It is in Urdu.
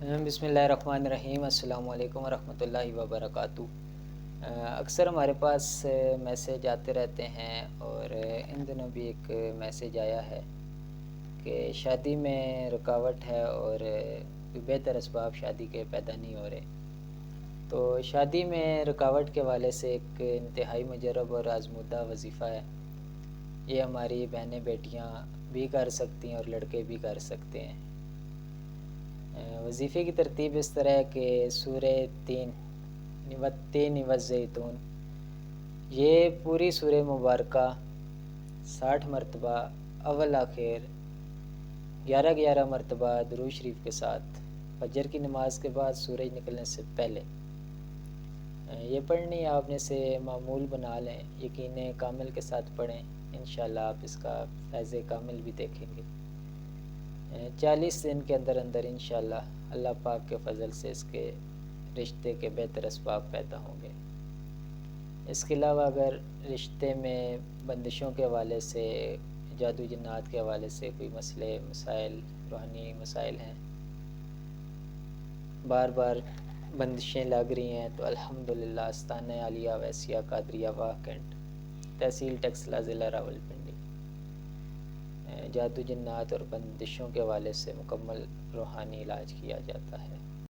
بسم اللہ الرحمن الرحیم۔ السلام علیکم ورحمۃ اللہ وبرکاتہ۔ اکثر ہمارے پاس میسیج آتے رہتے ہیں اور ان دنوں بھی ایک میسیج آیا ہے کہ شادی میں رکاوٹ ہے اور کوئی بہتر اسباب شادی کے پیدا نہیں ہو رہے۔ تو شادی میں رکاوٹ کے حوالے سے ایک انتہائی مجرب اور آزمودہ وظیفہ ہے۔ یہ ہماری بہنیں بیٹیاں بھی کر سکتی ہیں اور لڑکے بھی کر سکتے ہیں۔ وظیفے کی ترتیب اس طرح ہے کہ سورہ تین والزیتون، یہ پوری سورہ مبارکہ 60 مرتبہ اول آخر 11 مرتبہ درود شریف کے ساتھ فجر کی نماز کے بعد سورج نکلنے سے پہلے یہ پڑھنی آپ نے سے معمول بنا لیں، یقین کامل کے ساتھ پڑھیں، انشاءاللہ آپ اس کا فیض کامل بھی دیکھیں گے۔ 40 دن کے اندر انشاءاللہ اللہ پاک کے فضل سے اس کے رشتے کے بہتر اسباب پیدا ہوں گے۔ اس کے علاوہ اگر رشتے میں بندشوں کے حوالے سے، جادو جنات کے حوالے سے کوئی مسئلے مسائل روحانی مسائل ہیں، بار بار بندشیں لگ رہی ہیں، تو الحمدللہ آستانہ عالیہ ویسیہ قادریہ واہ کینٹ، تحصیل ٹیکسلا، ضلع راولپنڈی، جادو جنات اور بندشوں کے حوالے سے مکمل روحانی علاج کیا جاتا ہے۔